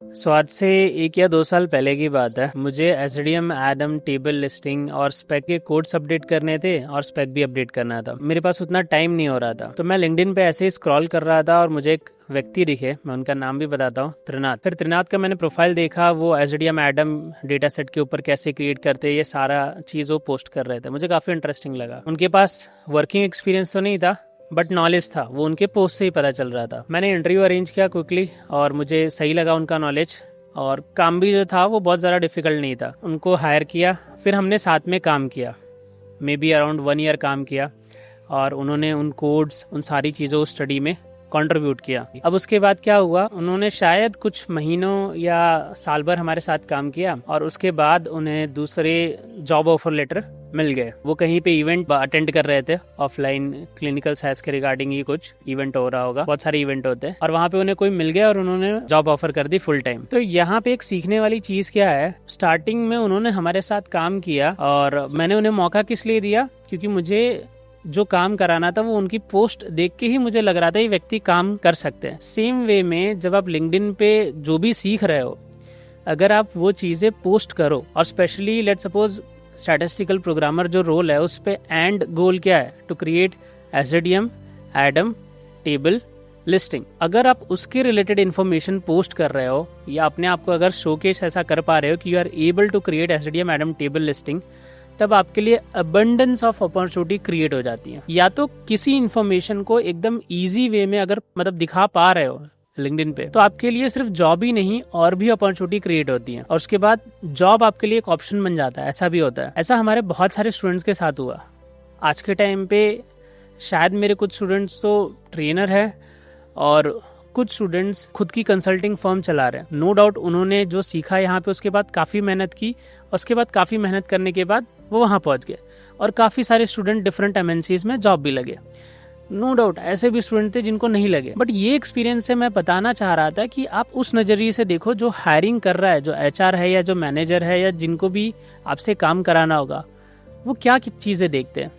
आज से 1 या 2 साल पहले की बात है। मुझे एसडीएम, एडम, टेबल लिस्टिंग और स्पेक के कोड्स अपडेट करने थे और स्पेक भी अपडेट करना था। मेरे पास उतना टाइम नहीं हो रहा था, तो मैं लिंक्डइन पे ऐसे ही स्क्रॉल कर रहा था और मुझे एक व्यक्ति दिखे, मैं उनका नाम भी बताता हूँ, त्रिनाथ। फिर त्रिनाथ का मैंने प्रोफाइल देखा, वो एसडीएम, एडम डेटा सेट के ऊपर कैसे क्रिएट करते, ये सारा चीज़ वो पोस्ट कर रहे थे। मुझे काफ़ी इंटरेस्टिंग लगा। उनके पास वर्किंग एक्सपीरियंस तो नहीं था, बट नॉलेज था, वो उनके पोस्ट से ही पता चल रहा था। मैंने इंटरव्यू अरेंज किया क्विकली और मुझे सही लगा उनका नॉलेज, और काम भी जो था वो बहुत ज़्यादा डिफ़िकल्ट नहीं था। उनको हायर किया, फिर हमने साथ में काम किया, मे बी अराउंड 1 ईयर काम किया, और उन्होंने उन कोड्स, उन सारी चीज़ों स्टडी में कंट्रीब्यूट किया। अब उसके बाद क्या हुआ, उन्होंने शायद कुछ महीनों या साल भर हमारे साथ काम किया और उसके बाद उन्हें दूसरे जॉब ऑफर लेटर मिल गए। वो कहीं पे इवेंट अटेंड कर रहे थे, ऑफलाइन क्लिनिकल साइंस के रिगार्डिंग ही कुछ इवेंट हो रहा होगा, बहुत सारे इवेंट होते हैं, और वहाँ पे उन्हें कोई मिल गया और उन्होंने जॉब ऑफर कर दी फुल टाइम। तो यहाँ पे एक सीखने वाली चीज क्या है, स्टार्टिंग में उन्होंने हमारे साथ काम किया और मैंने उन्हें मौका किस लिए दिया, क्योंकि मुझे जो काम कराना था वो उनकी पोस्ट देख के ही मुझे लग रहा था ये व्यक्ति काम कर सकते हैं। सेम वे में जब आप लिंक्डइन पे जो भी सीख रहे हो, अगर आप वो चीज़ें पोस्ट करो, और specially let suppose statistical programmer जो रोल है उस पे एंड गोल क्या है, to create SDM, ADaM, table listing. अगर आप उसके रिलेटेड इन्फॉर्मेशन पोस्ट कर रहे हो या अपने आप को अगर शोकेस ऐसा कर पा रहे हो कि you are able to create SDM, ADaM, table listing, तब आपके लिए अबंडेंस ऑफ अपॉर्चुनिटी क्रिएट हो जाती है। या तो किसी इन्फॉर्मेशन को एकदम इजी वे में अगर दिखा पा रहे हो लिंक्डइन पे, तो आपके लिए सिर्फ जॉब ही नहीं और भी अपॉर्चुनिटी क्रिएट होती है, और उसके बाद जॉब आपके लिए एक ऑप्शन बन जाता है। ऐसा भी होता है, ऐसा हमारे बहुत सारे स्टूडेंट्स के साथ हुआ। आज के टाइम पे शायद मेरे कुछ स्टूडेंट्स तो ट्रेनर है और कुछ स्टूडेंट्स खुद की कंसल्टिंग फर्म चला रहे हैं। नो डाउट उन्होंने जो सीखा यहाँ पे उसके बाद काफ़ी मेहनत की, और उसके बाद काफ़ी मेहनत करने के बाद वो वहाँ पहुँच गए, और काफ़ी सारे स्टूडेंट डिफरेंट एमएनसीज में जॉब भी लगे। नो डाउट ऐसे भी स्टूडेंट थे जिनको नहीं लगे, बट ये एक्सपीरियंस से मैं बताना चाह रहा था कि आप उस नज़रिए से देखो जो हायरिंग कर रहा है, जो एचआर है या जो मैनेजर है या जिनको भी आपसे काम कराना होगा, वो क्या चीज़ें देखते हैं।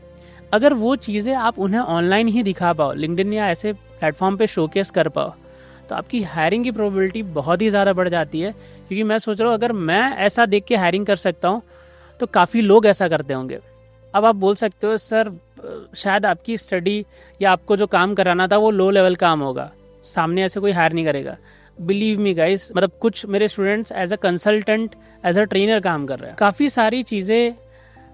अगर वो चीज़ें आप उन्हें ऑनलाइन ही दिखा पाओ, लिंक्डइन या ऐसे प्लेटफॉर्म पे शोकेस कर पाओ, तो आपकी हायरिंग की प्रोबेबिलिटी बहुत ही ज़्यादा बढ़ जाती है। क्योंकि मैं सोच रहा हूँ अगर मैं ऐसा देख के हायरिंग कर सकता हूँ तो काफ़ी लोग ऐसा करते होंगे। अब आप बोल सकते हो सर शायद आपकी स्टडी या आपको जो काम कराना था वो लो लेवल काम होगा, सामने ऐसे कोई हायर नहीं करेगा। बिलीव मी गाइस, कुछ मेरे students as a consultant, as a trainer काम कर रहे हैं। काफ़ी सारी चीज़ें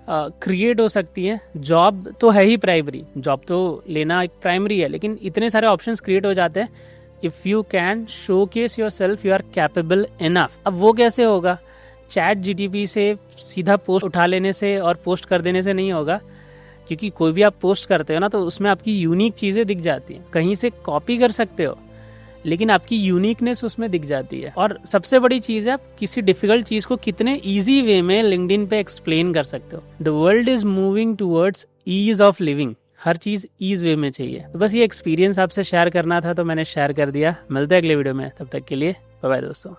क्रिएट हो सकती हैं। जॉब तो है ही प्राइमरी, जॉब तो लेना एक प्राइमरी है, लेकिन इतने सारे ऑप्शंस क्रिएट हो जाते हैं। If you can showcase yourself, you are capable enough. अब वो कैसे होगा, चैट जीटीपी से सीधा पोस्ट उठा लेने से और पोस्ट कर देने से नहीं होगा, क्योंकि कोई भी आप पोस्ट करते हो ना तो उसमें आपकी यूनिक चीज़ें दिख जाती हैं। कहीं से कॉपी कर सकते हो लेकिन आपकी यूनिकनेस उसमें दिख जाती है। और सबसे बड़ी चीज़ है, आप किसी डिफिकल्ट चीज़ को कितने ईजी वे में लिंक्डइन पे एक्सप्लेन कर सकते हो। The world is moving towards ease of living, हर चीज़ ईज वे में चाहिए। तो बस ये एक्सपीरियंस आपसे शेयर करना था, तो मैंने शेयर कर दिया। मिलते हैं अगले वीडियो में, तब तक के लिए बाय बाय दोस्तों।